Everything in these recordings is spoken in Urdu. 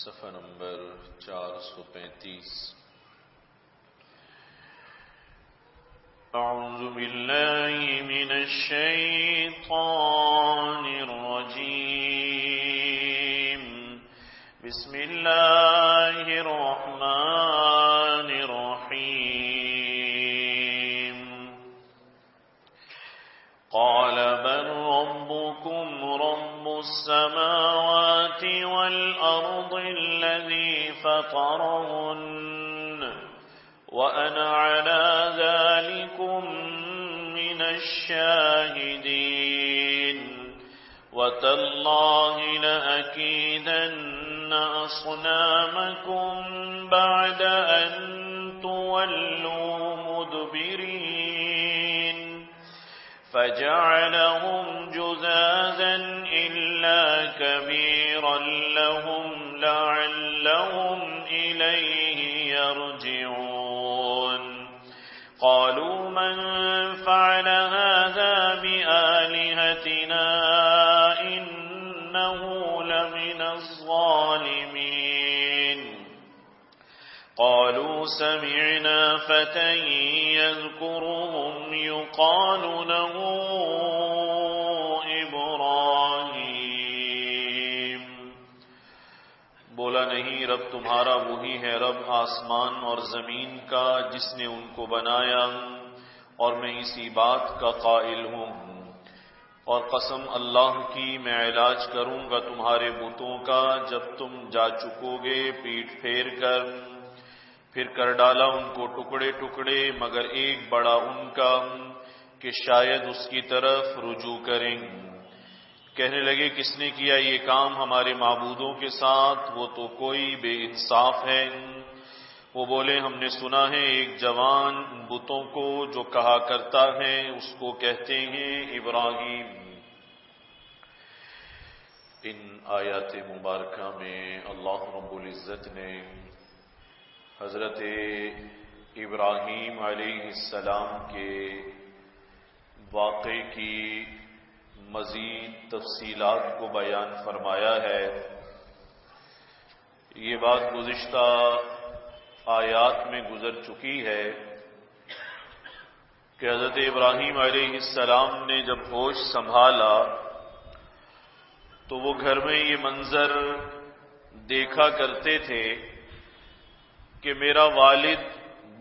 صفحہ نمبر 435. اعوذ باللہ من الشیطان الرجیم. بسم اللہ الرحمن الرحیم. قال بل ربكم رب السماوات والأرض الذي فطرهن وأنا على ذلكم من الشاهدين. وتالله لأكيدن أصنامكم بعد أن تولوا مدبرين. فجعلهم جذاذا إلا كبيرا لهم لعلهم إليه يرجعون. قالوا من فعل هذا بآلهتنا إنه لمن الظالمين. قالوا سمعنا فتى يذكرهم يقال له إبراهيم. بولا نہیں رب تمہارا وہی ہے رب آسمان اور زمین کا جس نے ان کو بنایا، اور میں اسی بات کا قائل ہوں. اور قسم اللہ کی میں علاج کروں گا تمہارے بتوں کا جب تم جا چکو گے پیٹھ پھیر کر. پھر کر ڈالا ان کو ٹکڑے ٹکڑے مگر ایک بڑا ان کا کہ شاید اس کی طرف رجوع کریں. کہنے لگے کس نے کیا یہ کام ہمارے معبودوں کے ساتھ؟ وہ تو کوئی بے انصاف ہے. وہ بولے ہم نے سنا ہے ایک جوان بتوں کو جو کہا کرتا ہے اس کو کہتے ہیں ابراہیم. ان آیات مبارکہ میں اللہ رب العزت نے حضرت ابراہیم علیہ السلام کے واقعے کی مزید تفصیلات کو بیان فرمایا ہے. یہ بات گزشتہ آیات میں گزر چکی ہے کہ حضرت ابراہیم علیہ السلام نے جب ہوش سنبھالا تو وہ گھر میں یہ منظر دیکھا کرتے تھے کہ میرا والد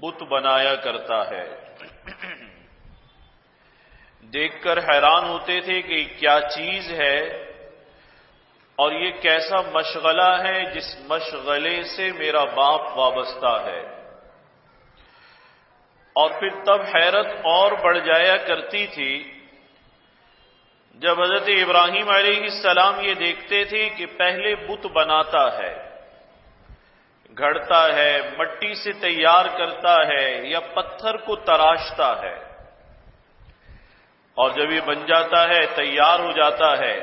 بت بنایا کرتا ہے. دیکھ کر حیران ہوتے تھے کہ کیا چیز ہے اور یہ کیسا مشغلہ ہے جس مشغلے سے میرا باپ وابستہ ہے. اور پھر تب حیرت اور بڑھ جایا کرتی تھی جب حضرت ابراہیم علیہ السلام یہ دیکھتے تھے کہ پہلے بت بناتا ہے، گھڑتا ہے، مٹی سے تیار کرتا ہے یا پتھر کو تراشتا ہے، اور جب یہ بن جاتا ہے تیار ہو جاتا ہے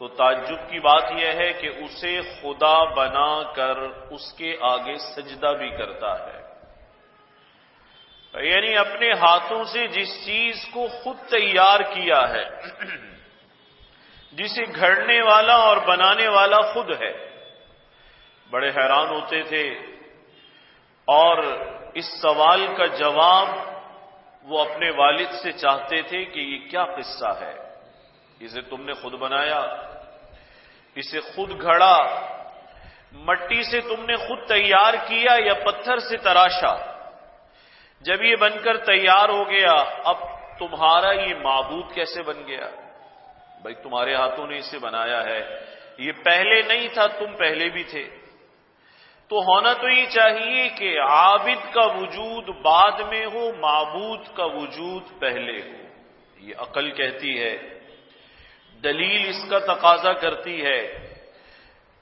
تو تعجب کی بات یہ ہے کہ اسے خدا بنا کر اس کے آگے سجدہ بھی کرتا ہے. یعنی اپنے ہاتھوں سے جس چیز کو خود تیار کیا ہے، جسے گھڑنے والا اور بنانے والا خود ہے. بڑے حیران ہوتے تھے اور اس سوال کا جواب وہ اپنے والد سے چاہتے تھے کہ یہ کیا قصہ ہے؟ اسے تم نے خود بنایا، اسے خود گھڑا، مٹی سے تم نے خود تیار کیا یا پتھر سے تراشا؟ جب یہ بن کر تیار ہو گیا اب تمہارا یہ معبود کیسے بن گیا؟ بھائی تمہارے ہاتھوں نے اسے بنایا ہے، یہ پہلے نہیں تھا، تم پہلے بھی تھے. تو ہونا تو یہ چاہیے کہ عابد کا وجود بعد میں ہو، معبود کا وجود پہلے ہو. یہ عقل کہتی ہے، دلیل اس کا تقاضا کرتی ہے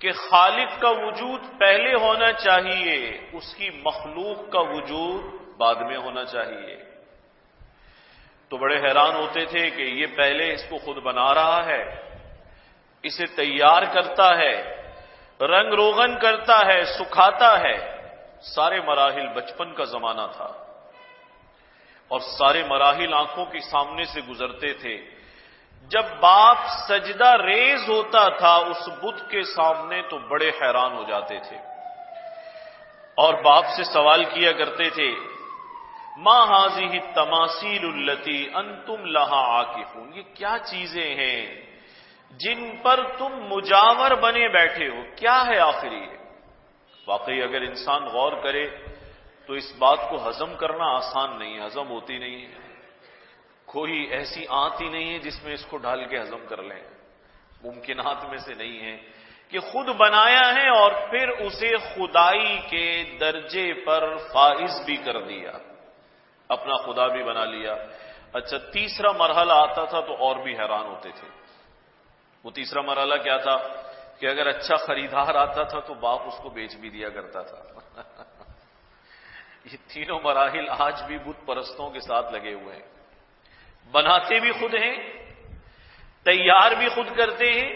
کہ خالق کا وجود پہلے ہونا چاہیے، اس کی مخلوق کا وجود بعد میں ہونا چاہیے. تو بڑے حیران ہوتے تھے کہ یہ پہلے اس کو خود بنا رہا ہے، اسے تیار کرتا ہے، رنگ روغن کرتا ہے، سکھاتا ہے. سارے مراحل بچپن کا زمانہ تھا اور سارے مراحل آنکھوں کے سامنے سے گزرتے تھے. جب باپ سجدہ ریز ہوتا تھا اس بت کے سامنے تو بڑے حیران ہو جاتے تھے اور باپ سے سوال کیا کرتے تھے، ما هذه التماثيل التي انتم لها عاکفون، یہ کیا چیزیں ہیں جن پر تم مجاور بنے بیٹھے ہو، کیا ہے آخر یہ؟ واقعی اگر انسان غور کرے تو اس بات کو ہضم کرنا آسان نہیں ہے، ہضم ہوتی نہیں ہے، کوئی ایسی آنت ہی نہیں ہے جس میں اس کو ڈال کے ہضم کر لیں، ممکنات میں سے نہیں ہے کہ خود بنایا ہے اور پھر اسے خدائی کے درجے پر فائز بھی کر دیا، اپنا خدا بھی بنا لیا۔ اچھا، تیسرا مرحلہ آتا تھا تو اور بھی حیران ہوتے تھے۔ وہ تیسرا مرحلہ کیا تھا کہ اگر اچھا خریدار آتا تھا تو باپ اس کو بیچ بھی دیا کرتا تھا۔ یہ تینوں مراحل آج بھی بت پرستوں کے ساتھ لگے ہوئے ہیں، بناتے بھی خود ہیں، تیار بھی خود کرتے ہیں،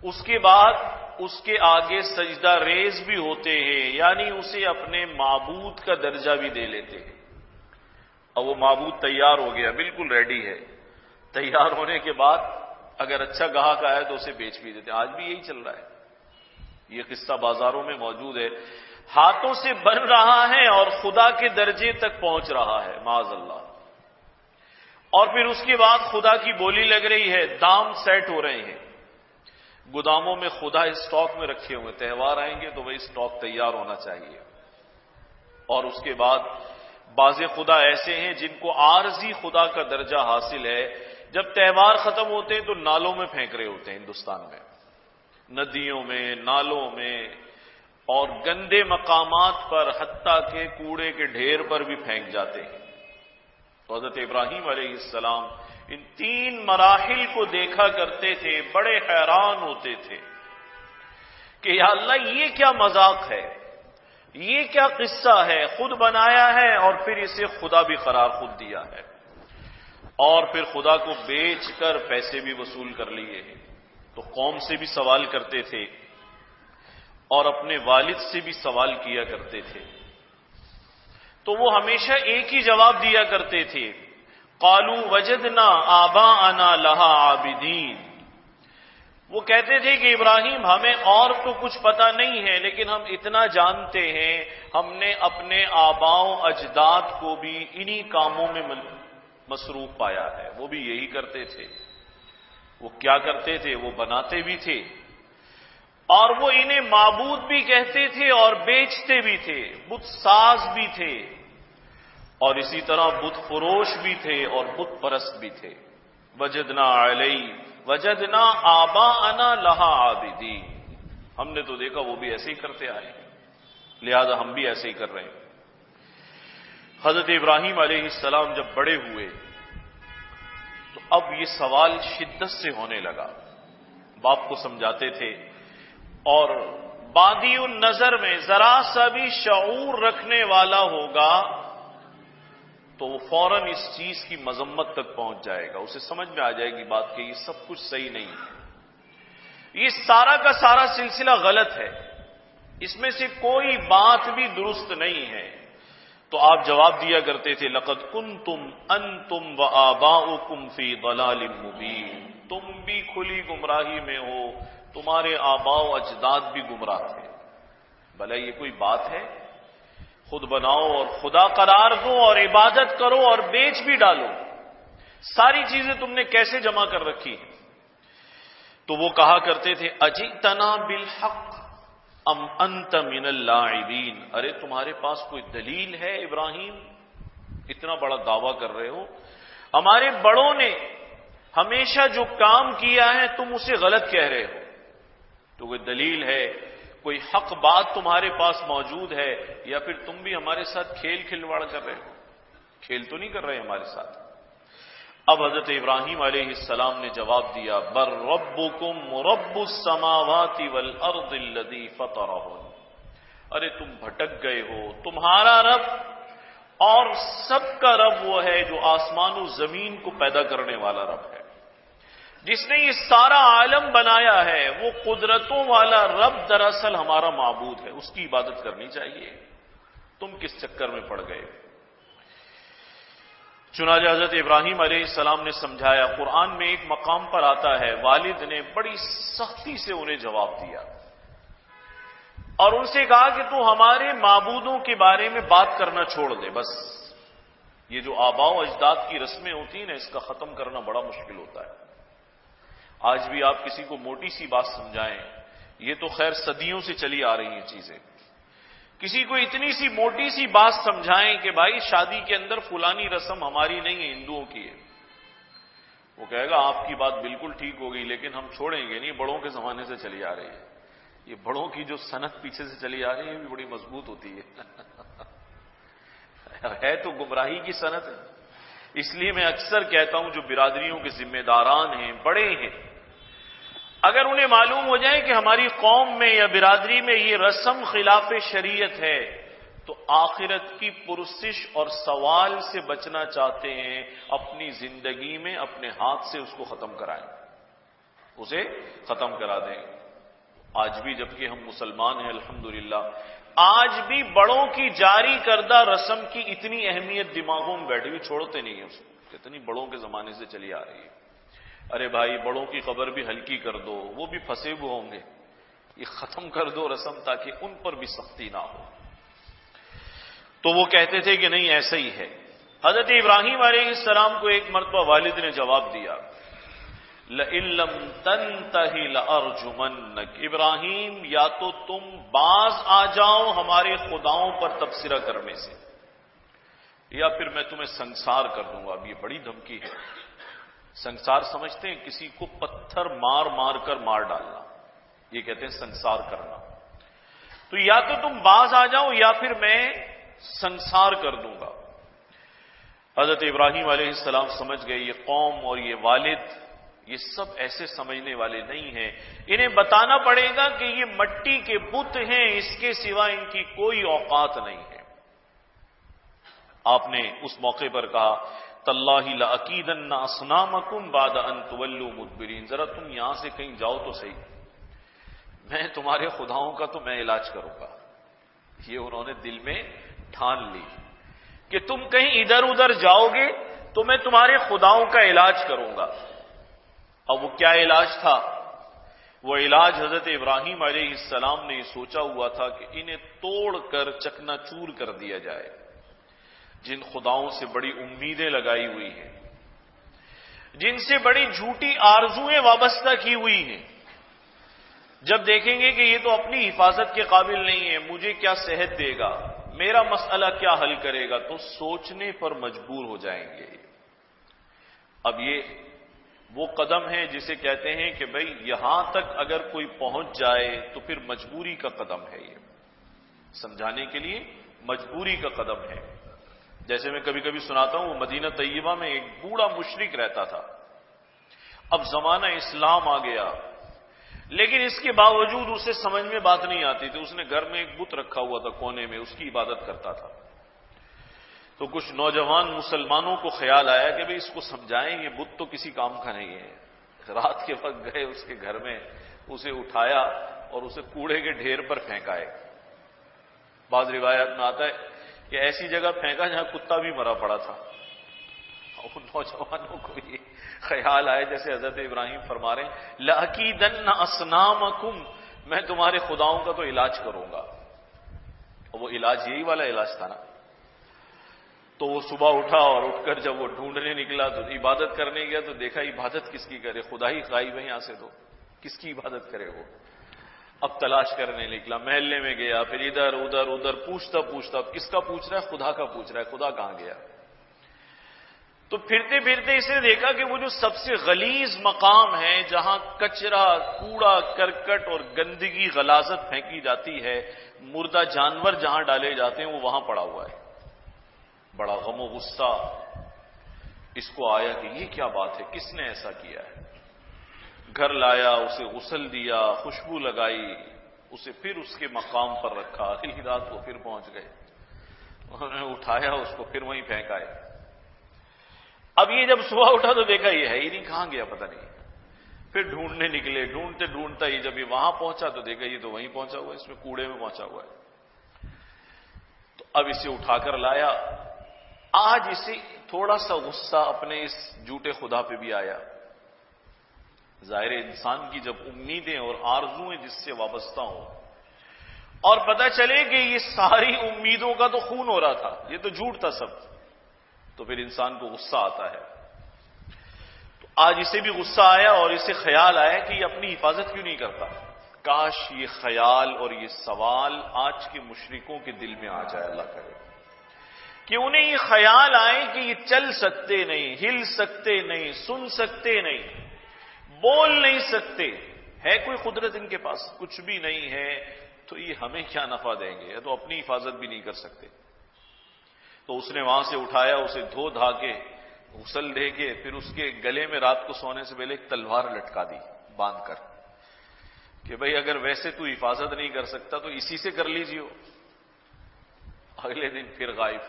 اس کے بعد اس کے آگے سجدہ ریز بھی ہوتے ہیں، یعنی اسے اپنے معبود کا درجہ بھی دے لیتے ہیں۔ اور وہ معبود تیار ہو گیا، بالکل ریڈی ہے، تیار ہونے کے بعد اگر اچھا گاہک آیا تو اسے بیچ بھی دیتے ہیں۔ آج بھی یہی چل رہا ہے، یہ قصہ بازاروں میں موجود ہے، ہاتھوں سے بن رہا ہے اور خدا کے درجے تک پہنچ رہا ہے، معاذ اللہ۔ اور پھر اس کے بعد خدا کی بولی لگ رہی ہے، دام سیٹ ہو رہے ہیں، گوداموں میں خدا اسٹاک میں رکھے ہوئے، تہوار آئیں گے تو وہی اسٹاک تیار ہونا چاہیے۔ اور اس کے بعد بعض خدا ایسے ہیں جن کو عارضی خدا کا درجہ حاصل ہے، جب تہوار ختم ہوتے ہیں تو نالوں میں پھینک رہے ہوتے ہیں، ہندوستان میں ندیوں میں، نالوں میں اور گندے مقامات پر، حتیٰ کہ کوڑے کے ڈھیر پر بھی پھینک جاتے ہیں۔ تو حضرت ابراہیم علیہ السلام ان تین مراحل کو دیکھا کرتے تھے، بڑے حیران ہوتے تھے کہ یا اللہ یہ کیا مذاق ہے، یہ کیا قصہ ہے، خود بنایا ہے اور پھر اسے خدا بھی قرار خود دیا ہے، اور پھر خدا کو بیچ کر پیسے بھی وصول کر لیے ہیں۔ تو قوم سے بھی سوال کرتے تھے اور اپنے والد سے بھی سوال کیا کرتے تھے، تو وہ ہمیشہ ایک ہی جواب دیا کرتے تھے، قالوا وجدنا آباءنا لها عابدین۔ وہ کہتے تھے کہ ابراہیم ہمیں اور تو کچھ پتہ نہیں ہے، لیکن ہم اتنا جانتے ہیں ہم نے اپنے آباء و اجداد کو بھی انہی کاموں میں مصروف پایا ہے، وہ بھی یہی کرتے تھے۔ وہ کیا کرتے تھے؟ وہ بناتے بھی تھے اور وہ انہیں معبود بھی کہتے تھے اور بیچتے بھی تھے، بت ساز بھی تھے اور اسی طرح بت فروش بھی تھے اور بت پرست بھی تھے۔ وجدنا آباءنا لها عابدین، ہم نے تو دیکھا وہ بھی ایسے ہی کرتے آئے ہیں، لہذا ہم بھی ایسے ہی کر رہے ہیں۔ حضرت ابراہیم علیہ السلام جب بڑے ہوئے تو اب یہ سوال شدت سے ہونے لگا، باپ کو سمجھاتے تھے، اور بادی النظر میں ذرا سا بھی شعور رکھنے والا ہوگا تو وہ فوراً اس چیز کی مذمت تک پہنچ جائے گا، اسے سمجھ میں آ جائے گی بات کہ یہ سب کچھ صحیح نہیں ہے، یہ سارا کا سارا سلسلہ غلط ہے، اس میں سے کوئی بات بھی درست نہیں ہے۔ تو آپ جواب دیا کرتے تھے، لقد کنتم انتم وآباؤکم فی ضلال مبین، تم بھی کھلی گمراہی میں ہو، تمہارے آباء و اجداد بھی گمراہ تھے۔ بھلا یہ کوئی بات ہے؟ خود بناؤ اور خدا قرار دو اور عبادت کرو اور بیچ بھی ڈالو، ساری چیزیں تم نے کیسے جمع کر رکھی ہیں؟ تو وہ کہا کرتے تھے، اجئتنا بالحق ام انت من اللاعبین، ارے تمہارے پاس کوئی دلیل ہے ابراہیم؟ اتنا بڑا دعویٰ کر رہے ہو، ہمارے بڑوں نے ہمیشہ جو کام کیا ہے تم اسے غلط کہہ رہے ہو، تو کوئی دلیل ہے، کوئی حق بات تمہارے پاس موجود ہے، یا پھر تم بھی ہمارے ساتھ کھیل کھلواڑ کر رہے ہو؟ کھیل تو نہیں کر رہے ہمارے ساتھ۔ اب حضرت ابراہیم علیہ السلام نے جواب دیا، بر ربکم رب السماوات والارض الذی فطرہن، ارے تم بھٹک گئے ہو، تمہارا رب اور سب کا رب وہ ہے جو آسمان و زمین کو پیدا کرنے والا رب ہے، جس نے یہ سارا عالم بنایا ہے، وہ قدرتوں والا رب دراصل ہمارا معبود ہے، اس کی عبادت کرنی چاہیے، تم کس چکر میں پڑ گئے؟ چنانچہ حضرت ابراہیم علیہ السلام نے سمجھایا. قرآن میں ایک مقام پر آتا ہے والد نے بڑی سختی سے انہیں جواب دیا اور ان سے کہا کہ تو ہمارے معبودوں کے بارے میں بات کرنا چھوڑ دے. بس یہ جو آباء و اجداد کی رسمیں ہوتی ہیں نا، اس کا ختم کرنا بڑا مشکل ہوتا ہے. آج بھی آپ کسی کو موٹی سی بات سمجھائیں، یہ تو خیر صدیوں سے چلی آ رہی ہیں چیزیں. کسی کو اتنی سی موٹی سی بات سمجھائیں کہ بھائی شادی کے اندر فلانی رسم ہماری نہیں ہے، ہندوؤں کی ہے، وہ کہے گا آپ کی بات بالکل ٹھیک ہوگی لیکن ہم چھوڑیں گے نہیں، بڑوں کے زمانے سے چلی آ رہی ہے. یہ بڑوں کی جو سنت پیچھے سے چلی آ رہی ہے یہ بھی بڑی مضبوط ہوتی ہے تو گمراہی کی سنت ہے. اس لیے میں اکثر کہتا ہوں جو برادریوں کے ذمہ داران ہیں، بڑے ہیں، اگر انہیں معلوم ہو جائے کہ ہماری قوم میں یا برادری میں یہ رسم خلاف شریعت ہے تو آخرت کی پرسش اور سوال سے بچنا چاہتے ہیں، اپنی زندگی میں اپنے ہاتھ سے اس کو ختم کرائیں، اسے ختم کرا دیں. آج بھی جبکہ ہم مسلمان ہیں الحمدللہ، آج بھی بڑوں کی جاری کردہ رسم کی اتنی اہمیت دماغوں میں بیٹھی ہوئی، چھوڑتے نہیں ہیں اس کو، اتنی بڑوں کے زمانے سے چلی آ رہی ہے. ارے بھائی بڑوں کی قبر بھی ہلکی کر دو، وہ بھی پھنسے ہوئے ہوں گے، یہ ختم کر دو رسم تاکہ ان پر بھی سختی نہ ہو. تو وہ کہتے تھے کہ نہیں ایسا ہی ہے. حضرت ابراہیم علیہ السلام کو ایک مرتبہ والد نے جواب دیا، لَإِن لَّمْ تَنْتَهِ لَأَرْجُمَنَّكَ، ابراہیم یا تو تم باز آ جاؤ ہمارے خداؤں پر تبصرہ کرنے سے، یا پھر میں تمہیں سنسار کر دوں گا. اب یہ بڑی دھمکی ہے. سنسار سمجھتے ہیں کسی کو پتھر مار مار کر مار ڈالنا، یہ کہتے ہیں سنسار کرنا. تو یا تو تم باز آ جاؤ یا پھر میں سنسار کر دوں گا. حضرت ابراہیم علیہ السلام سمجھ گئے یہ قوم اور یہ والد یہ سب ایسے سمجھنے والے نہیں ہیں، انہیں بتانا پڑے گا کہ یہ مٹی کے بت ہیں، اس کے سوا ان کی کوئی اوقات نہیں ہے. آپ نے اس موقع پر کہا تاللہ لأکیدن اصنامکم بعد ان تولوا مدبرین، ذرا تم یہاں سے کہیں جاؤ تو صحیح، میں تمہارے خداؤں کا تو میں علاج کروں گا. یہ انہوں نے دل میں ٹھان لی کہ تم کہیں ادھر ادھر جاؤ گے تو میں تمہارے خداؤں کا علاج کروں گا. اب وہ کیا علاج تھا؟ وہ علاج حضرت ابراہیم علیہ السلام نے سوچا ہوا تھا کہ انہیں توڑ کر چکنا چور کر دیا جائے. جن خداؤں سے بڑی امیدیں لگائی ہوئی ہیں، جن سے بڑی جھوٹی آرزویں وابستہ کی ہوئی ہیں، جب دیکھیں گے کہ یہ تو اپنی حفاظت کے قابل نہیں ہے، مجھے کیا صحت دے گا، میرا مسئلہ کیا حل کرے گا، تو سوچنے پر مجبور ہو جائیں گے. اب یہ وہ قدم ہے جسے کہتے ہیں کہ بھئی یہاں تک اگر کوئی پہنچ جائے تو پھر مجبوری کا قدم ہے. یہ سمجھانے کے لیے مجبوری کا قدم ہے. جیسے میں کبھی کبھی سناتا ہوں، مدینہ طیبہ میں ایک بوڑھا مشرک رہتا تھا. اب زمانہ اسلام آ گیا لیکن اس کے باوجود اسے سمجھ میں بات نہیں آتی تھی. اس نے گھر میں ایک بت رکھا ہوا تھا کونے میں، اس کی عبادت کرتا تھا. تو کچھ نوجوان مسلمانوں کو خیال آیا کہ بھئی اس کو سمجھائیں، یہ بت تو کسی کام کا نہیں ہے. رات کے وقت گئے اس کے گھر میں، اسے اٹھایا اور اسے کوڑے کے ڈھیر پر پھینکائے. بعض روایات میں آتا ہے کہ ایسی جگہ پھینکا جہاں کتا بھی مرا پڑا تھا. ان نوجوانوں کو یہ خیال آئے جیسے حضرت ابراہیم فرما رہے ہیں لَأَكِيدَنَّ أَصْنَامَكُمْ، میں تمہارے خداؤں کا تو علاج کروں گا. اور وہ علاج یہی والا علاج تھا نا. تو وہ صبح اٹھا اور اٹھ کر جب وہ ڈھونڈنے نکلا تو عبادت کرنے گیا تو دیکھا عبادت کس کی کرے، خدا ہی غائب ہے یہاں سے، تو کس کی عبادت کرے وہ. اب تلاش کرنے نکلا، محلے میں گیا، پھر ادھر ادھر ادھر پوچھتا پوچھتا، اب کس کا پوچھ رہا ہے؟ خدا کا پوچھ رہا ہے. خدا کہاں گیا؟ تو پھرتے پھرتے اس نے دیکھا کہ وہ جو سب سے غلیظ مقام ہے جہاں کچرا، کوڑا کرکٹ اور گندگی غلاظت پھینکی جاتی ہے، مردہ جانور جہاں ڈالے جاتے ہیں، وہ وہاں پڑا ہوا ہے. بڑا غم و غصہ اس کو آیا کہ یہ کیا بات ہے، کس نے ایسا کیا ہے. گھر لایا، اسے غسل دیا، خوشبو لگائی، اسے پھر اس کے مقام پر رکھا. اگلی رات وہ پھر پہنچ گئے، انہوں نے اٹھایا اس کو، پھر وہیں پھینکائے. اب یہ جب صبح اٹھا تو دیکھا یہ ہے ہی نہیں، کہاں گیا پتہ نہیں. پھر ڈھونڈنے نکلے، ڈھونڈتے ڈھونڈتا یہ جب یہ وہاں پہنچا تو دیکھا یہ تو وہیں پہنچا ہوا ہے، اس میں کوڑے میں پہنچا ہوا ہے. تو اب اسے اٹھا کر لایا. آج اسے تھوڑا سا غصہ اپنے اس جھوٹے خدا پہ بھی آیا. ظاہر انسان کی جب امیدیں اور آرزویں جس سے وابستہ ہوں اور پتہ چلے کہ یہ ساری امیدوں کا تو خون ہو رہا تھا، یہ تو جھوٹ تھا سب، تو پھر انسان کو غصہ آتا ہے. تو آج اسے بھی غصہ آیا اور اسے خیال آیا کہ یہ اپنی حفاظت کیوں نہیں کرتا. کاش یہ خیال اور یہ سوال آج کے مشرکوں کے دل میں آ جائے، اللہ کرے کہ انہیں یہ خیال آئے کہ یہ چل سکتے نہیں، ہل سکتے نہیں، سن سکتے نہیں، بول نہیں سکتے، ہے کوئی قدرت ان کے پاس کچھ بھی نہیں ہے، تو یہ ہمیں کیا نفع دیں گے، یہ تو اپنی حفاظت بھی نہیں کر سکتے. تو اس نے وہاں سے اٹھایا، اسے دھو دھا کے غسل دے کے پھر اس کے گلے میں رات کو سونے سے پہلے ایک تلوار لٹکا دی باندھ کر کہ بھئی اگر ویسے تو حفاظت نہیں کر سکتا تو اسی سے کر لیجیے. اگلے دن پھر غائب.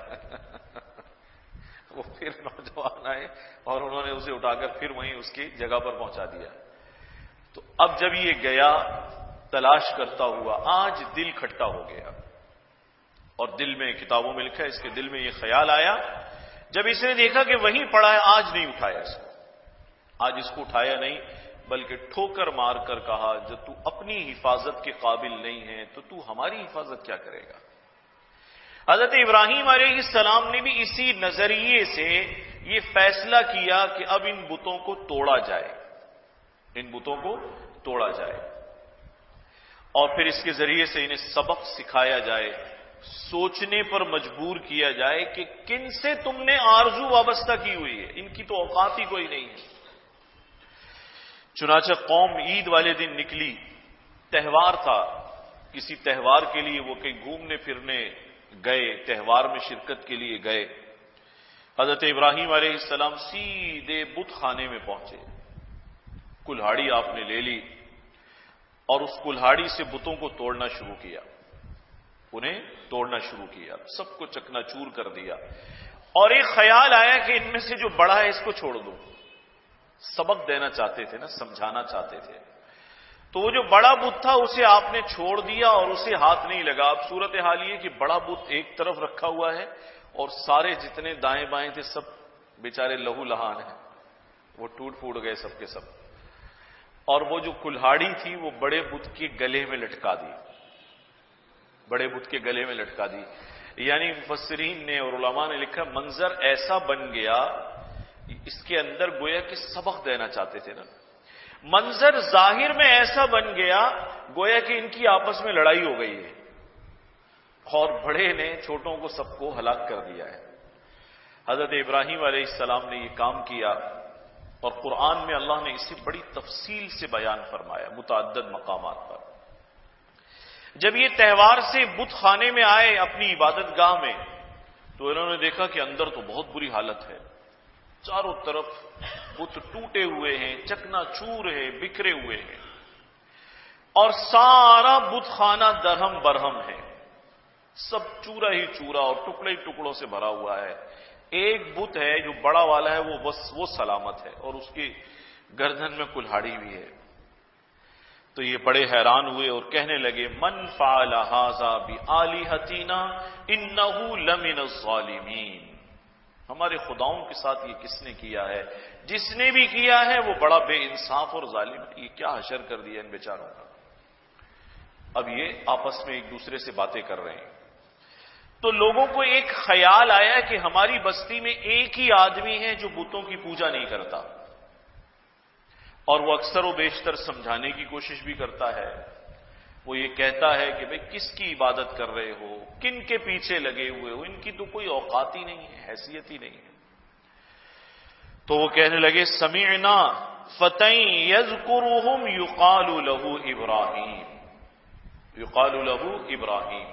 وہ پھر نوجوان آئے اور انہوں نے اسے اٹھا کر پھر وہیں اس کی جگہ پر پہنچا دیا. تو اب جب یہ گیا تلاش کرتا ہوا، آج دل کھٹا ہو گیا اور دل میں کتابوں میں لکھا ہے اس کے دل میں یہ خیال آیا جب اس نے دیکھا کہ وہیں پڑا ہے، آج نہیں اٹھایا اس کو. آج اس کو اٹھایا نہیں بلکہ ٹھوکر مار کر کہا جب تو اپنی حفاظت کے قابل نہیں ہے تو ہماری حفاظت کیا کرے گا. حضرت ابراہیم علیہ السلام نے بھی اسی نظریے سے یہ فیصلہ کیا کہ اب ان بتوں کو توڑا جائے، ان بتوں کو توڑا جائے اور پھر اس کے ذریعے سے انہیں سبق سکھایا جائے، سوچنے پر مجبور کیا جائے کہ کن سے تم نے آرزو وابستہ کی ہوئی ہے، ان کی تو اوقات ہی کوئی نہیں ہے. چنانچہ قوم عید والے دن نکلی، تہوار تھا، کسی تہوار کے لیے وہ کہیں گھومنے پھرنے گئے، تہوار میں شرکت کے لیے گئے. حضرت ابراہیم علیہ السلام سیدھے بت خانے میں پہنچے، کلہاڑی آپ نے لے لی اور اس کلہاڑی سے بتوں کو توڑنا شروع کیا، انہیں توڑنا شروع کیا، سب کو چکنا چور کر دیا. اور ایک خیال آیا کہ ان میں سے جو بڑا ہے اس کو چھوڑ دو. سبق دینا چاہتے تھے نا، سمجھانا چاہتے تھے. تو وہ جو بڑا بت تھا اسے آپ نے چھوڑ دیا اور اسے ہاتھ نہیں لگا. اب صورت حال یہ کہ بڑا بت ایک طرف رکھا ہوا ہے اور سارے جتنے دائیں بائیں تھے سب بیچارے لہو لہان ہیں، وہ ٹوٹ پھوٹ گئے سب کے سب. اور وہ جو کلہاڑی تھی وہ بڑے بت کے گلے میں لٹکا دی، بڑے بت کے گلے میں لٹکا دی. یعنی مفسرین نے اور علماء نے لکھا منظر ایسا بن گیا، اس کے اندر گویا کہ سبق دینا چاہتے تھے نا. منظر ظاہر میں ایسا بن گیا گویا کہ ان کی آپس میں لڑائی ہو گئی ہے اور بڑے نے چھوٹوں کو سب کو ہلاک کر دیا ہے. حضرت ابراہیم علیہ السلام نے یہ کام کیا اور قرآن میں اللہ نے اسے بڑی تفصیل سے بیان فرمایا متعدد مقامات پر. جب یہ تہوار سے بت خانے میں آئے اپنی عبادت گاہ میں تو انہوں نے دیکھا کہ اندر تو بہت بری حالت ہے، چاروں طرف بت ٹوٹے ہوئے ہیں، چکنا چور ہے، بکھرے ہوئے ہیں اور سارا بت خانہ درہم برہم ہے، سب چورا ہی چورا اور ٹکڑے ٹکڑوں سے بھرا ہوا ہے. ایک بت ہے جو بڑا والا ہے وہ سلامت ہے اور اس کی گردن میں کلہاڑی بھی ہے. تو یہ بڑے حیران ہوئے اور کہنے لگے من فعل ھذا بآلہتنا انہ لمن الظالمین. ہمارے خداؤں کے ساتھ یہ کس نے کیا ہے؟ جس نے بھی کیا ہے وہ بڑا بے انصاف اور ظالم ہے. یہ کیا حشر کر دیا ان بیچاروں کا. اب یہ آپس میں ایک دوسرے سے باتیں کر رہے ہیں. تو لوگوں کو ایک خیال آیا کہ ہماری بستی میں ایک ہی آدمی ہے جو بتوں کی پوجا نہیں کرتا اور وہ اکثر و بیشتر سمجھانے کی کوشش بھی کرتا ہے. وہ یہ کہتا ہے کہ بھئی کس کی عبادت کر رہے ہو، کن کے پیچھے لگے ہوئے ہو، ان کی تو کوئی اوقات ہی نہیں ہے، حیثیت ہی نہیں ہے. تو وہ کہنے لگے سمعنا فتى يذكرهم يقال له ابراہیم، يقال له ابراہیم،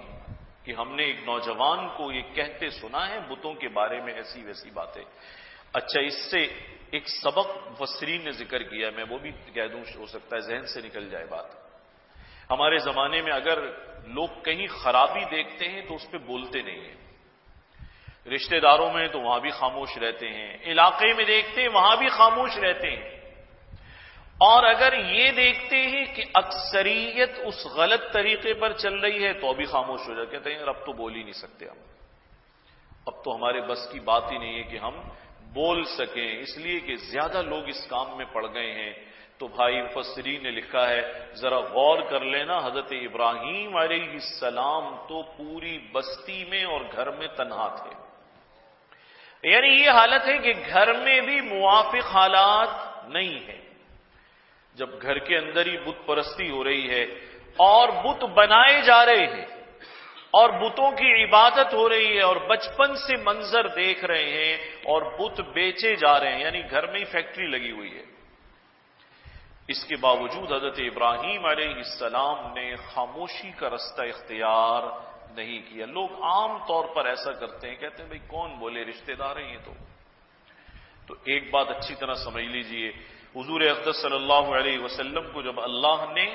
کہ ہم نے ایک نوجوان کو یہ کہتے سنا ہے بتوں کے بارے میں ایسی ویسی باتیں. اچھا اس سے ایک سبق مفسرین نے ذکر کیا، میں وہ بھی کہہ دوں، ہو سکتا ہے ذہن سے نکل جائے بات. ہمارے زمانے میں اگر لوگ کہیں خرابی دیکھتے ہیں تو اس پہ بولتے نہیں ہیں. رشتہ داروں میں تو وہاں بھی خاموش رہتے ہیں، علاقے میں دیکھتے ہیں وہاں بھی خاموش رہتے ہیں. اور اگر یہ دیکھتے ہیں کہ اکثریت اس غلط طریقے پر چل رہی ہے تو بھی خاموش ہو جاتے ہیں، اب تو بول ہی نہیں سکتے ہم. اب تو ہمارے بس کی بات ہی نہیں ہے کہ ہم بول سکیں، اس لیے کہ زیادہ لوگ اس کام میں پڑ گئے ہیں۔ تو بھائی مفسرین نے لکھا ہے، ذرا غور کر لینا، حضرت ابراہیم علیہ السلام تو پوری بستی میں اور گھر میں تنہا تھے۔ یعنی یہ حالت ہے کہ گھر میں بھی موافق حالات نہیں ہیں۔ جب گھر کے اندر ہی بت پرستی ہو رہی ہے اور بت بنائے جا رہے ہیں اور بتوں کی عبادت ہو رہی ہے اور بچپن سے منظر دیکھ رہے ہیں اور بت بیچے جا رہے ہیں، یعنی گھر میں ہی فیکٹری لگی ہوئی ہے، اس کے باوجود حضرت ابراہیم علیہ السلام نے خاموشی کا رستہ اختیار نہیں کیا۔ لوگ عام طور پر ایسا کرتے ہیں، کہتے ہیں بھئی کون بولے، رشتہ دار ہیں یہ تو ایک بات اچھی طرح سمجھ لیجئے، حضور اقدس صلی اللہ علیہ وسلم کو جب اللہ نے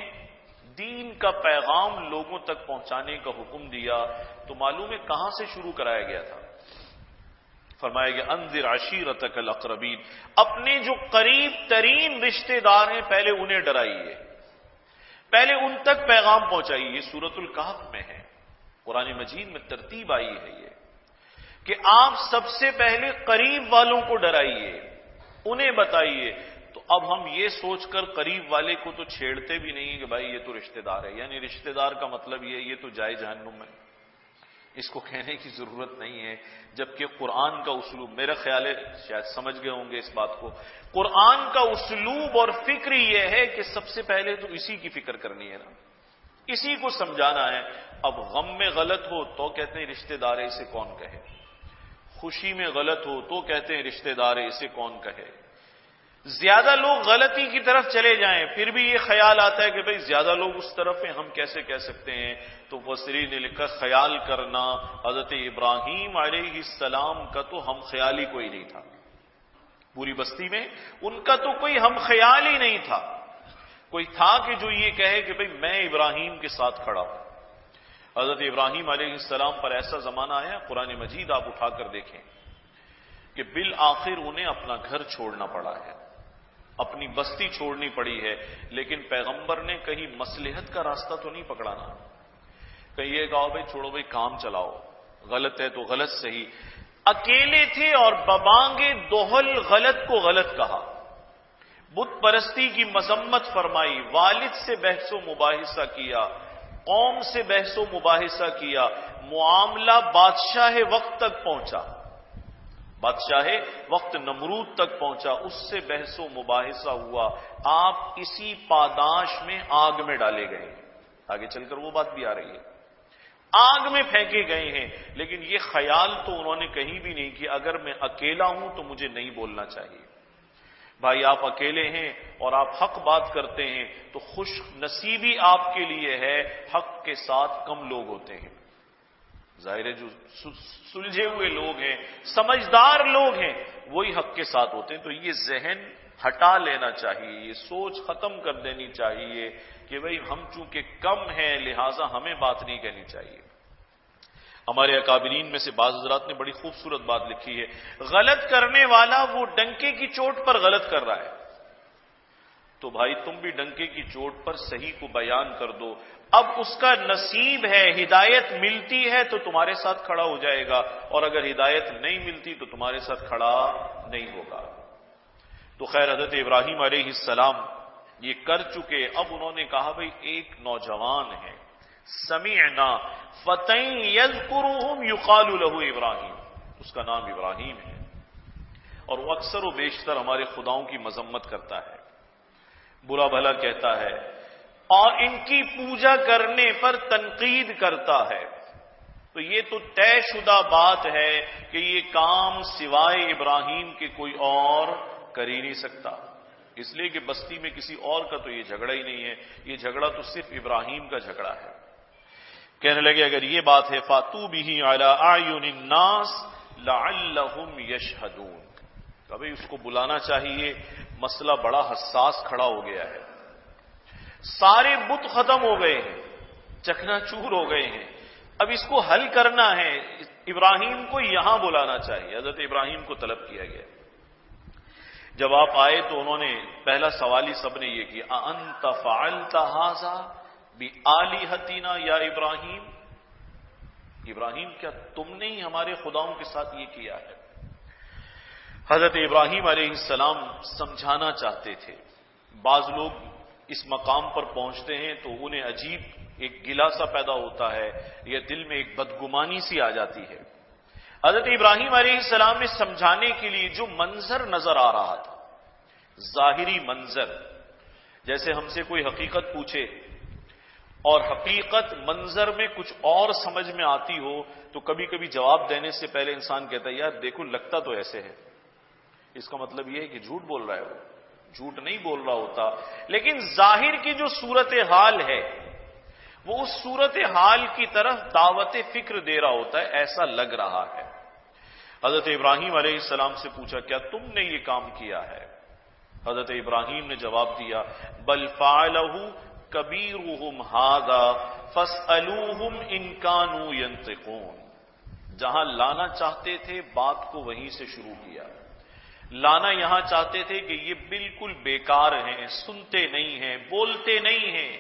دین کا پیغام لوگوں تک پہنچانے کا حکم دیا تو معلوم ہے کہاں سے شروع کرایا گیا تھا؟ فرمایا گیا انذر عشیرتک الاقربین، اپنے جو قریب ترین رشتہ دار ہیں پہلے انہیں ڈرائیے، پہلے ان تک پیغام پہنچائیے۔ یہ سورۃ الکہف میں ہے، قرآن مجید میں ترتیب آئی ہے یہ کہ آپ سب سے پہلے قریب والوں کو ڈرائیے، انہیں بتائیے۔ تو اب ہم یہ سوچ کر قریب والے کو تو چھیڑتے بھی نہیں کہ بھائی یہ تو رشتہ دار ہے، یعنی رشتہ دار کا مطلب یہ تو جائے جہنم ہے، اس کو کہنے کی ضرورت نہیں ہے۔ جبکہ قرآن کا اسلوب، میرا خیال ہے شاید سمجھ گئے ہوں گے اس بات کو، قرآن کا اسلوب اور فکر یہ ہے کہ سب سے پہلے تو اسی کی فکر کرنی ہے نا، اسی کو سمجھانا ہے۔ اب غم میں غلط ہو تو کہتے ہیں رشتہ دار ہے اسے کون کہے، خوشی میں غلط ہو تو کہتے ہیں رشتہ دار ہے اسے کون کہے۔ زیادہ لوگ غلطی کی طرف چلے جائیں پھر بھی یہ خیال آتا ہے کہ بھئی زیادہ لوگ اس طرف ہیں، ہم کیسے کہہ سکتے ہیں؟ تو مفسرین نے لکھا خیال کرنا، حضرت ابراہیم علیہ السلام کا تو ہم خیال ہی کوئی نہیں تھا، پوری بستی میں ان کا تو کوئی ہم خیال ہی نہیں تھا، کوئی تھا کہ جو یہ کہے کہ بھئی میں ابراہیم کے ساتھ کھڑا ہوں۔ حضرت ابراہیم علیہ السلام پر ایسا زمانہ آیا، قرآن مجید آپ اٹھا کر دیکھیں کہ بالآخر انہیں اپنا گھر چھوڑنا پڑا ہے، اپنی بستی چھوڑنی پڑی ہے، لیکن پیغمبر نے کہیں مصلحت کا راستہ تو نہیں پکڑانا، کہیں یہ کہا بھائی چھوڑو بھائی کام چلاؤ، غلط ہے تو غلط صحیح۔ اکیلے تھے اور ببانگے دوہل غلط کو غلط کہا، بت پرستی کی مذمت فرمائی، والد سے بحث و مباحثہ کیا، قوم سے بحث و مباحثہ کیا، معاملہ بادشاہ وقت تک پہنچا، بادشاہ وقت نمرود تک پہنچا، اس سے بحث و مباحثہ ہوا، آپ اسی پاداش میں آگ میں ڈالے گئے، آگے چل کر وہ بات بھی آ رہی ہے، آگ میں پھینکے گئے ہیں۔ لیکن یہ خیال تو انہوں نے کہیں بھی نہیں کہ اگر میں اکیلا ہوں تو مجھے نہیں بولنا چاہیے۔ بھائی آپ اکیلے ہیں اور آپ حق بات کرتے ہیں تو خوش نصیبی آپ کے لیے ہے، حق کے ساتھ کم لوگ ہوتے ہیں، ظاہر ہے جو سلجھے ہوئے لوگ ہیں، سمجھدار لوگ ہیں، وہی حق کے ساتھ ہوتے ہیں۔ تو یہ ذہن ہٹا لینا چاہیے، یہ سوچ ختم کر دینی چاہیے کہ بھئی ہم چونکہ کم ہیں لہٰذا ہمیں بات نہیں کہنی چاہیے۔ ہمارے اکابرین میں سے بعض حضرات نے بڑی خوبصورت بات لکھی ہے، غلط کرنے والا وہ ڈنکے کی چوٹ پر غلط کر رہا ہے تو بھائی تم بھی ڈنکے کی چوٹ پر صحیح کو بیان کر دو، اب اس کا نصیب ہے، ہدایت ملتی ہے تو تمہارے ساتھ کھڑا ہو جائے گا، اور اگر ہدایت نہیں ملتی تو تمہارے ساتھ کھڑا نہیں ہوگا۔ تو خیر حضرت ابراہیم علیہ السلام یہ کر چکے، اب انہوں نے کہا بھئی ایک نوجوان ہے، سمعنا فتى يذكرهم يقال له ابراہیم، اس کا نام ابراہیم ہے، اور وہ اکثر و بیشتر ہمارے خداؤں کی مذمت کرتا ہے، برا بھلا کہتا ہے، اور ان کی پوجا کرنے پر تنقید کرتا ہے۔ تو یہ تو طے شدہ بات ہے کہ یہ کام سوائے ابراہیم کے کوئی اور کر ہی نہیں سکتا، اس لیے کہ بستی میں کسی اور کا تو یہ جھگڑا ہی نہیں ہے، یہ جھگڑا تو صرف ابراہیم کا جھگڑا ہے۔ کہنے لگے اگر یہ بات ہے فاتو بہ علی اعین الناس لعلہم یشہدون، کبھی اس کو بلانا چاہیے، مسئلہ بڑا حساس کھڑا ہو گیا ہے، سارے بت ختم ہو گئے ہیں، چکنا چور ہو گئے ہیں، اب اس کو حل کرنا ہے، ابراہیم کو یہاں بلانا چاہیے۔ حضرت ابراہیم کو طلب کیا گیا، جب آپ آئے تو انہوں نے پہلا سوال ہی سب نے یہ کیا، اَأَنْتَ فَعَلْتَ هَذَا بِآلِهَتِنَا یا ابراہیم، ابراہیم کیا تم نے ہی ہمارے خداؤں کے ساتھ یہ کیا ہے؟ حضرت ابراہیم علیہ السلام سمجھانا چاہتے تھے. بعض لوگ اس مقام پر پہنچتے ہیں تو انہیں عجیب ایک گلہ سا پیدا ہوتا ہے یا دل میں ایک بدگمانی سی آ جاتی ہے. حضرت ابراہیم علیہ السلام نے سمجھانے کے لیے جو منظر نظر آ رہا تھا، ظاہری منظر، جیسے ہم سے کوئی حقیقت پوچھے اور حقیقت منظر میں کچھ اور سمجھ میں آتی ہو تو کبھی کبھی جواب دینے سے پہلے انسان کہتا ہے یار دیکھو لگتا تو ایسے ہے، اس کا مطلب یہ ہے کہ جھوٹ بول رہا ہے، وہ جھوٹ نہیں بول رہا ہوتا، لیکن ظاہر کی جو صورتحال ہے وہ اس صورتحال کی طرف دعوت فکر دے رہا ہوتا ہے، ایسا لگ رہا ہے. حضرت ابراہیم علیہ السلام سے پوچھا کیا تم نے یہ کام کیا ہے؟ حضرت ابراہیم نے جواب دیا بل فعلہ کبیرہم ھذا فاسألوہم ان کانوا ینطقون. جہاں لانا چاہتے تھے بات کو وہیں سے شروع کیا. لانا یہاں چاہتے تھے کہ یہ بالکل بیکار ہیں، سنتے نہیں ہیں، بولتے نہیں ہیں،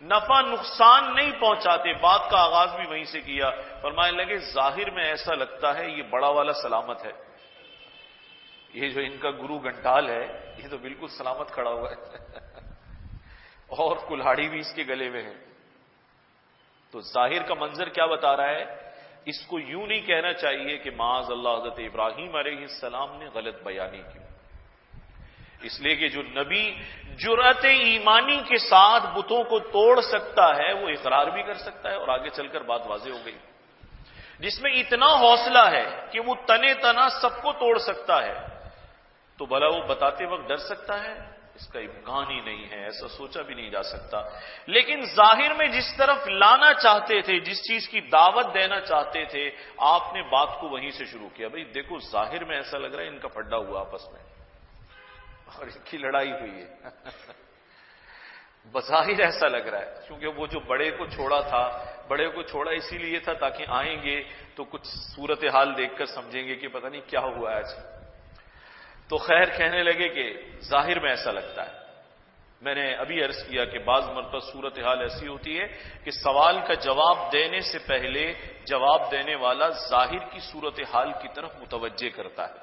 نفع نقصان نہیں پہنچاتے. بات کا آغاز بھی وہیں سے کیا. فرمانے لگے ظاہر میں ایسا لگتا ہے یہ بڑا والا سلامت ہے، یہ جو ان کا گرو گھنٹال ہے یہ تو بالکل سلامت کھڑا ہوا ہے اور کلہاڑی بھی اس کے گلے میں ہے. تو ظاہر کا منظر کیا بتا رہا ہے؟ اس کو یوں نہیں کہنا چاہیے کہ معاذ اللہ حضرت ابراہیم علیہ السلام نے غلط بیانی کی، اس لیے کہ جو نبی جرأت ایمانی کے ساتھ بتوں کو توڑ سکتا ہے وہ اقرار بھی کر سکتا ہے، اور آگے چل کر بات واضح ہو گئی. جس میں اتنا حوصلہ ہے کہ وہ تنے تنا سب کو توڑ سکتا ہے تو بھلا وہ بتاتے وقت ڈر سکتا ہے؟ اس کا امکان ہی نہیں ہے، ایسا سوچا بھی نہیں جا سکتا. لیکن ظاہر میں جس طرف لانا چاہتے تھے، جس چیز کی دعوت دینا چاہتے تھے، آپ نے بات کو وہیں سے شروع کیا. بھئی دیکھو ظاہر میں ایسا لگ رہا ہے ان کا پھڈا ہوا آپس میں اور ان کی لڑائی ہوئی ہے بظاہر ایسا لگ رہا ہے، کیونکہ وہ جو بڑے کو چھوڑا تھا، بڑے کو چھوڑا اسی لیے تھا تاکہ آئیں گے تو کچھ صورتحال دیکھ کر سمجھیں گے کہ پتہ نہیں کیا ہوا ہے آج. تو خیر کہنے لگے کہ ظاہر میں ایسا لگتا ہے. میں نے ابھی عرض کیا کہ بعض مرتبہ صورتحال ایسی ہوتی ہے کہ سوال کا جواب دینے سے پہلے جواب دینے والا ظاہر کی صورتحال کی طرف متوجہ کرتا ہے.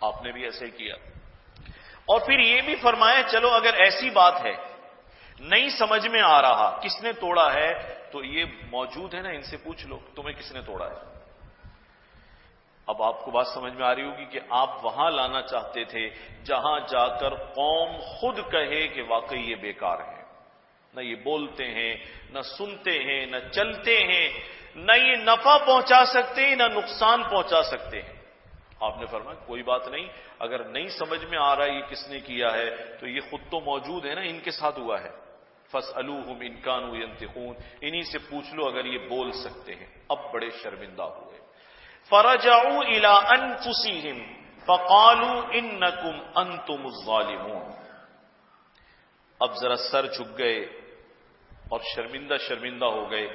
آپ نے بھی ایسے ہی کیا. اور پھر یہ بھی فرمایا چلو اگر ایسی بات ہے نہیں سمجھ میں آ رہا کس نے توڑا ہے تو یہ موجود ہے نا، ان سے پوچھ لو تمہیں کس نے توڑا ہے. اب آپ کو بات سمجھ میں آ رہی ہوگی کہ آپ وہاں لانا چاہتے تھے جہاں جا کر قوم خود کہے کہ واقعی یہ بیکار ہے، نہ یہ بولتے ہیں، نہ سنتے ہیں، نہ چلتے ہیں، نہ یہ نفع پہنچا سکتے ہیں، نہ نقصان پہنچا سکتے ہیں. آپ نے فرمایا کوئی بات نہیں، اگر نہیں سمجھ میں آ رہا ہے یہ کس نے کیا ہے تو یہ خود تو موجود ہے نا، ان کے ساتھ ہوا ہے. فاسألوہم ان کانوا ینطقون، انہی سے پوچھ لو اگر یہ بول سکتے ہیں. اب بڑے شرمندہ ہوئے. فرجعوا الى انفسهم فقالوا انکم انتم الظالمون. اب ذرا سر جھک گئے اور شرمندہ ہو گئے،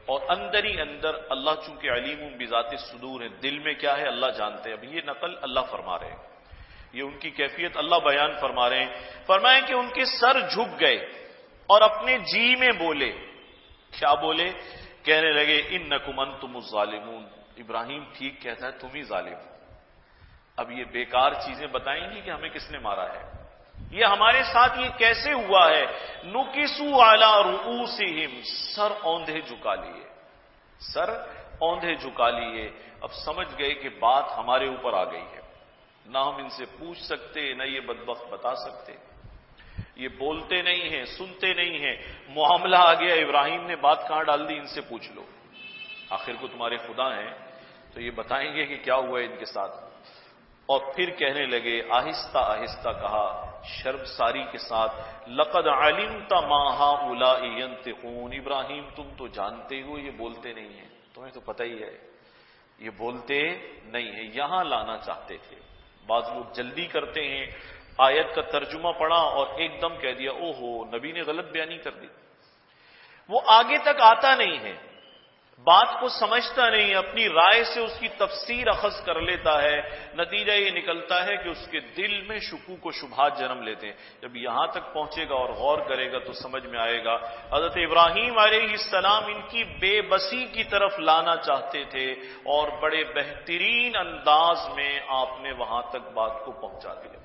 اور اندر ہی اندر اللہ چونکہ علیم بذات الصدور ہے، دل میں کیا ہے اللہ جانتے ہیں. اب یہ نقل اللہ فرما رہے ہیں، یہ ان کی کیفیت اللہ بیان فرما رہے ہیں. فرمائیں کہ ان کے سر جھک گئے اور اپنے جی میں بولے. کیا بولے؟ کہنے لگے انکم انتم الظالمون، ابراہیم ٹھیک کہتا ہے، تم ہی ظالم ہو. اب یہ بیکار چیزیں بتائیں گی کہ ہمیں کس نے مارا ہے، یہ ہمارے ساتھ یہ کیسے ہوا ہے. نکسوا علی رؤوسہم، سر اوندھے جھکا لیے، سر اوندھے جھکا لیے. اب سمجھ گئے کہ بات ہمارے اوپر آ گئی ہے، نہ ہم ان سے پوچھ سکتے، نہ یہ بدبخت بتا سکتے. یہ بولتے نہیں ہیں، سنتے نہیں ہیں، معاملہ آ گیا. ابراہیم نے بات کہاں ڈال دی؟ ان سے پوچھ لو، آخر کو تمہارے خدا ہیں تو یہ بتائیں گے کہ کیا ہوا ہے ان کے ساتھ. اور پھر کہنے لگے آہستہ آہستہ کہا شرمساری کے ساتھ، لقد علمت ما هؤلاء ينطقون. ابراہیم تم تو جانتے ہو یہ بولتے نہیں ہیں، تمہیں تو پتہ ہی ہے یہ بولتے نہیں ہیں. یہاں لانا چاہتے تھے. بعض لوگ جلدی کرتے ہیں، آیت کا ترجمہ پڑھا اور ایک دم کہہ دیا اوہو نبی نے غلط بیانی کر دی. وہ آگے تک آتا نہیں ہے، بات کو سمجھتا نہیں، اپنی رائے سے اس کی تفسیر اخذ کر لیتا ہے، نتیجہ یہ نکلتا ہے کہ اس کے دل میں شکوک و شبہات جنم لیتے ہیں۔ جب یہاں تک پہنچے گا اور غور کرے گا تو سمجھ میں آئے گا حضرت ابراہیم علیہ السلام ان کی بے بسی کی طرف لانا چاہتے تھے، اور بڑے بہترین انداز میں آپ نے وہاں تک بات کو پہنچا دیا۔